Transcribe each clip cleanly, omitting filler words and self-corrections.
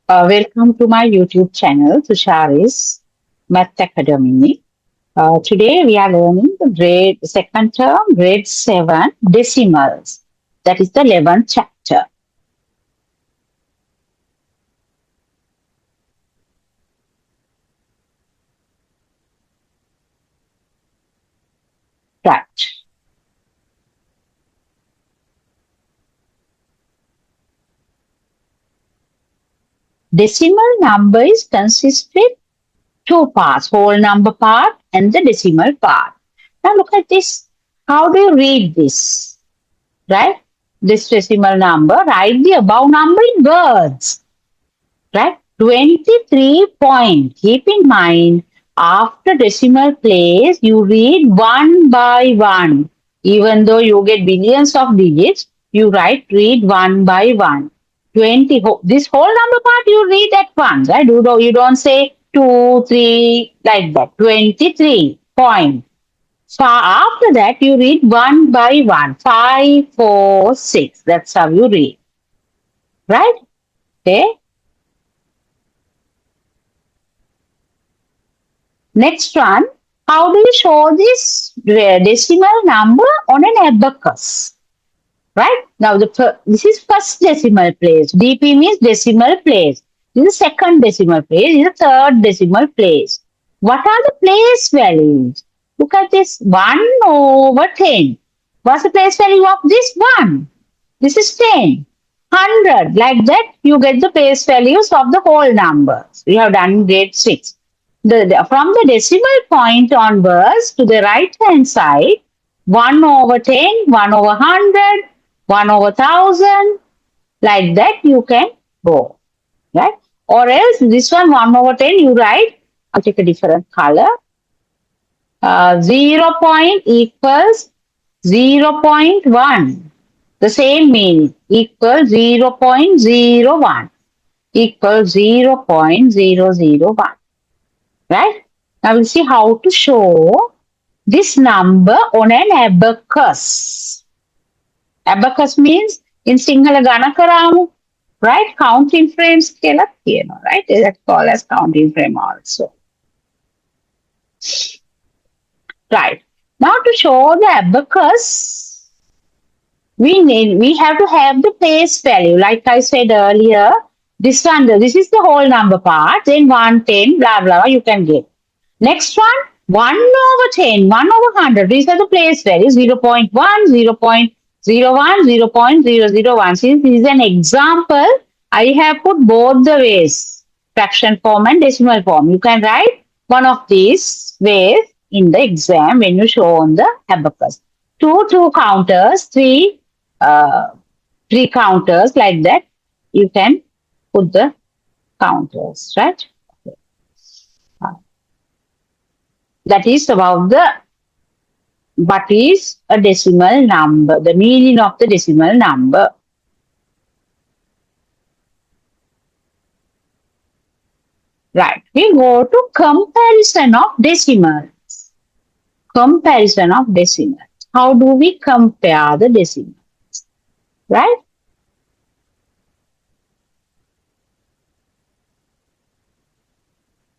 Welcome to my YouTube channel, Tushari's Math Academy. Today we are learning the second term, grade 7 decimals. That is the 11th chapter. Right. Decimal number is consisted two parts, whole number part and the decimal part. Now look at this. How do you read this? Right? This decimal number, write the above number in words. Right? 23 point. Keep in mind, after decimal place, you read one by one. Even though you get billions of digits, you read one by one. 20, this whole number part you read at once, right? You don't say 2, 3, like that. 23 point. So after that, you read one by one. 5, 4, 6. That's how you read. Right? Okay. Next one, how do you show this decimal number on an abacus? Right? Now, this is first decimal place. DP means decimal place. This is second decimal place. This is third decimal place. What are the place values? Look at this. 1 over 10. What's the place value of this 1? This is 10. 100. Like that, you get the place values of the whole numbers. We have done grade 6. From the decimal point onwards to the right hand side, 1 over 10, 1 over 100, 1 over 1000, like that you can go, right? Or else this 1 over 10, you write, I'll take a different color. 0 point equals 0.1. The same meaning, equals 0.01 equals 0.001. Right? Now we'll see how to show this number on an abacus. Abacus means in Sinhala Ganakaramu, right? Counting frame scale up here, right? That's called as counting frame also. Right. Now to show the abacus, we have to have the place value. Like I said earlier, this is the whole number part, then 1, 10, blah, blah, you can get. Next one, 1 over 10, 1 over 100. These are the place values, 0.1, 0.01, 0.001. Since this is an example, I have put both the ways, fraction form and decimal form. You can write one of these ways in the exam when you show on the abacus. Two counters, three counters, like that. You can put the counters, right? Okay. That is about what is a decimal number, the meaning of the decimal number. Right. We go to comparison of decimals. Comparison of decimals. How do we compare the decimals? Right?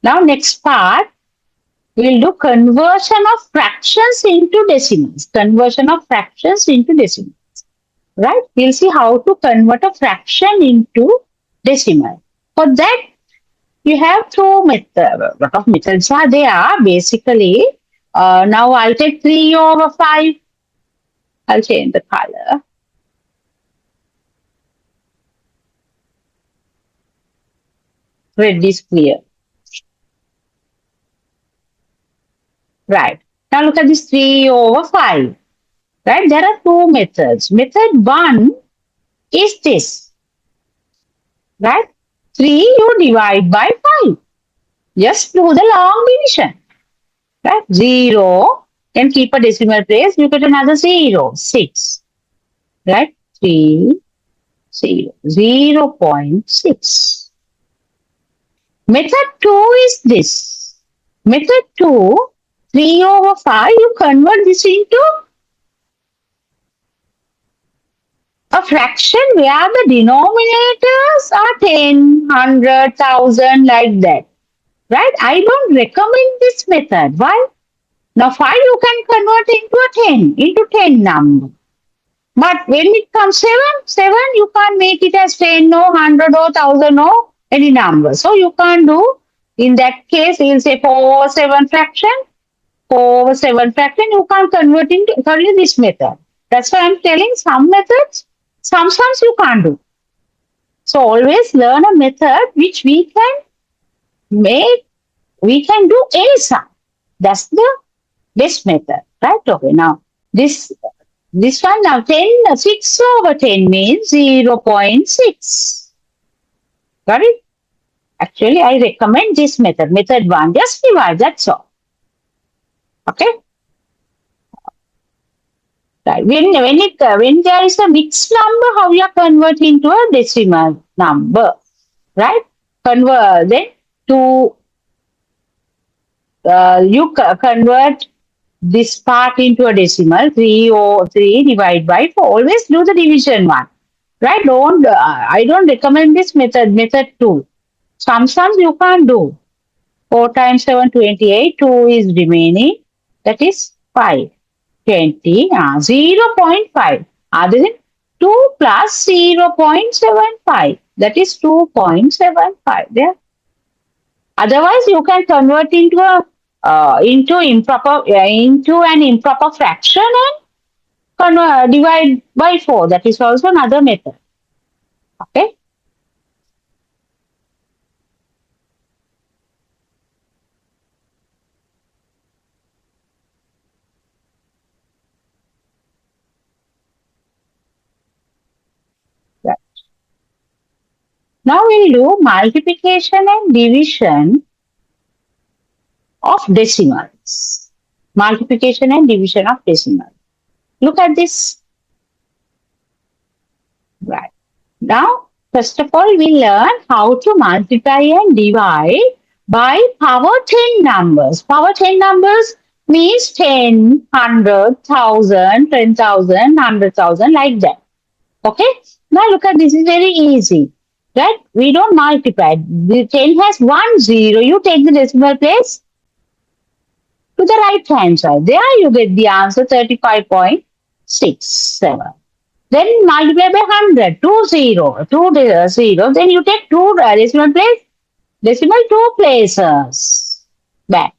Now, next part, we'll do conversion of fractions into decimals. Conversion of fractions into decimals. Right? We'll see how to convert a fraction into decimal. For that, you have two methods. A lot of methods are there. Basically, now I'll take 3 over 5. I'll change the color. Red is clear. Right. Now look at this 3 over 5. Right. There are two methods. Method 1 is this. Right. 3 you divide by 5. Just do the long division. Right. 0. Then keep a decimal place. You get another 0. 6. Right. 3. 0. 0.6. Method 2 is this. Method 2, 3 over 5, you convert this into a fraction where the denominators are 10, 100, 1000, like that. Right? I don't recommend this method. Why? Now 5 you can convert into 10 number. But when it comes 7 you can't make it as 10 or 100 or 1000 or any number. So you can't do, in that case, you'll say 4 over 7 fraction. 4 over 7 fraction, you can't convert into only this method. That's why I'm telling some methods, some sums you can't do. So always learn a method which we can do any sum. That's the best method, right? Okay, now this one now 6 over 10 means 0.6. Got it? Actually, I recommend this method, method 1. Just divide, that's all. Okay? Right. When there is a mixed number, how you convert into a decimal number, right? Convert then to you convert this part into a decimal. 3 divided by 4. Always do the division one, right? I don't recommend this method. Method 2. Some sums you can't do. 4 times 7, 28. 2 is remaining. That is 5. 20, 0.5. This is 2 plus 0.75. That is 2.75 there. Otherwise, you can convert into an improper fraction and divide by 4. That is also another method. Okay. Now we'll do multiplication and division of decimals. Multiplication and division of decimals. Look at this. Right. Now, first of all, we learn how to multiply and divide by power 10 numbers. Power 10 numbers means 10, 100, 1000, 10,000, 100,000, like that. Okay. Now look at this, is very easy. Right? We don't multiply. The 10 has 1 0. You take the decimal place to the right hand side. There you get the answer 35.67. Then multiply by 100. 2 0. 2 0. Then you take 2 decimal place. Decimal 2 places. Back.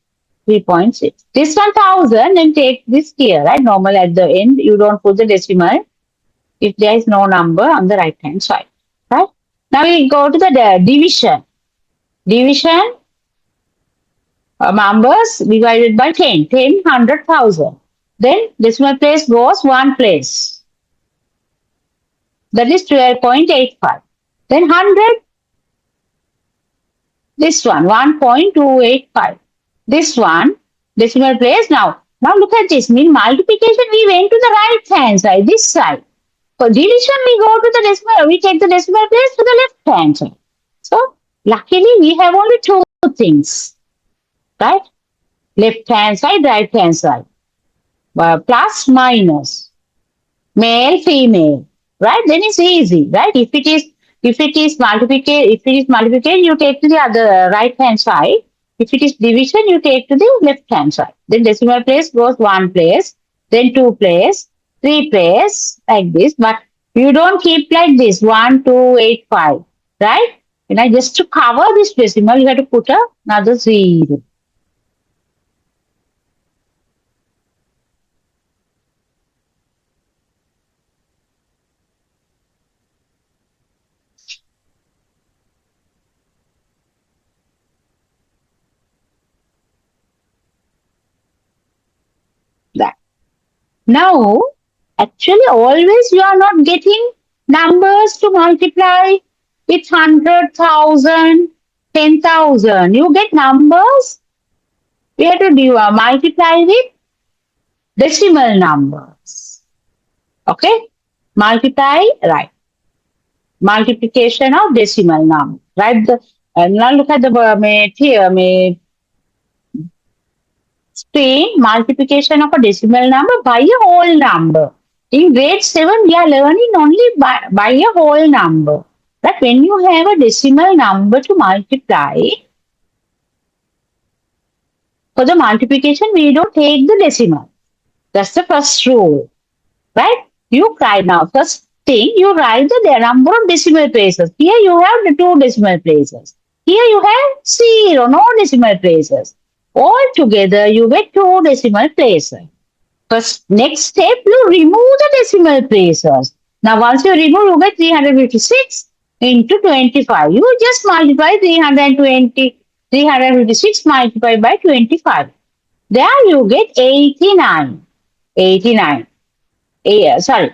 3.6. This 1000 and take this here. Right? Normal at the end. You don't put the decimal if there is no number on the right hand side. Right? Now we go to the division. Division numbers divided by 10. 10, 100,000. Then decimal place goes 1 place. That is 12.85. Then 100. This one, 1.285. This one, decimal place. Now look at this. Mean multiplication, we went to the right hand side, this side. For division, we go to the decimal, we take the decimal place to the left hand side. So, luckily, we have only 2 things, right? Left hand side, right hand side. Plus, minus. Male, female, right? Then it's easy, right? If it is multiplication, you take to the other right hand side. If it is division, you take to the left hand side. Then decimal place goes 1 place, then 2 place, 3 place, like this. But you don't keep like this, 1, 2, 8, 5, right? Just to cover this decimal, you have to put another 0. That. Now, actually, always you are not getting numbers to multiply with 100,000, 10,000. You get numbers, we have to multiply with decimal numbers. Okay? Multiply, right. Multiplication of decimal number. Right? Now look at the screen. Multiplication of a decimal number by a whole number. In grade 7, we are learning only by a whole number. That when you have a decimal number to multiply, for the multiplication, we don't take the decimal. That's the first rule, right? You write now. First thing, you write the number of decimal places. Here you have the 2 decimal places. Here you have 0, no decimal places. All together, you get 2 decimal places. First, next step, you remove the decimal places. Now, once you remove, you get 356 into 25. You just multiply 356 multiplied by 25. There you get 89. 89. Sorry.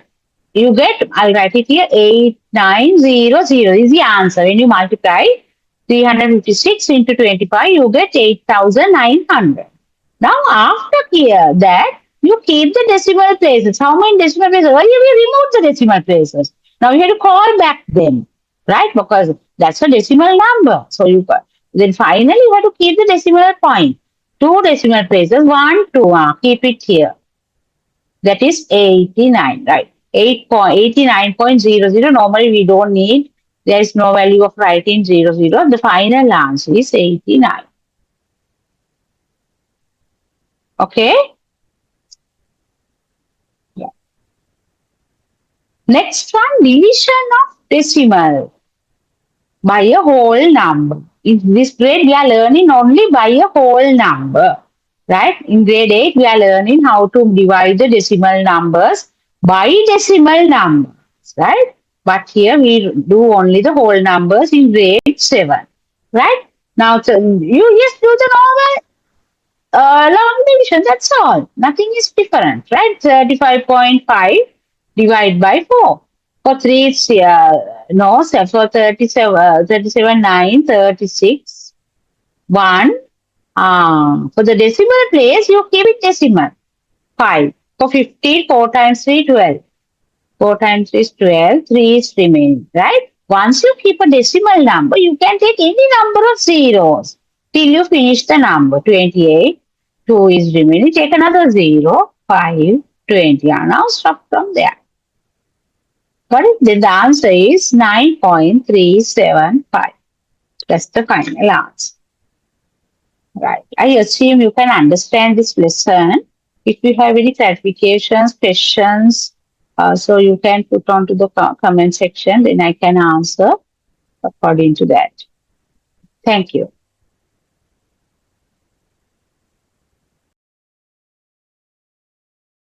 You get, I'll write it here, 8900 is the answer. When you multiply 356 into 25, you get 8,900. Now, after here, that, you keep the decimal places. How many decimal places? Earlier we removed the decimal places. Now you have to call back them, right? Because that's a decimal number. So then finally you have to keep the decimal point. 2 decimal places, 1, 2. Keep it here. That is 89, right? 89.00. Normally we don't need. There is no value of writing 00. The final answer is 89. Okay? Yeah. Next one, division of decimal by a whole number. In this grade, we are learning only by a whole number, right? In grade 8, we are learning how to divide the decimal numbers by decimal numbers, right? But here we do only the whole numbers in grade 7, right? Now, so you just do the normal long division, that's all. Nothing is different, right? 35.5 divided by 4. For 3, it's no, for 37, 9, 36, 1. For the decimal place, you keep it decimal. 5. For 15, 4 times 3, 12. 4 times 3 is 12, 3 is remaining, right? Once you keep a decimal number, you can take any number of zeros till you finish the number. 28, 2 is remaining. Take another 0, 5, 20. Now stop from there. Got it? Then the answer is 9.375. That's the final answer. Right. I assume you can understand this lesson. If you have any clarifications, questions, so you can put onto the comment section, then I can answer according to that. Thank you.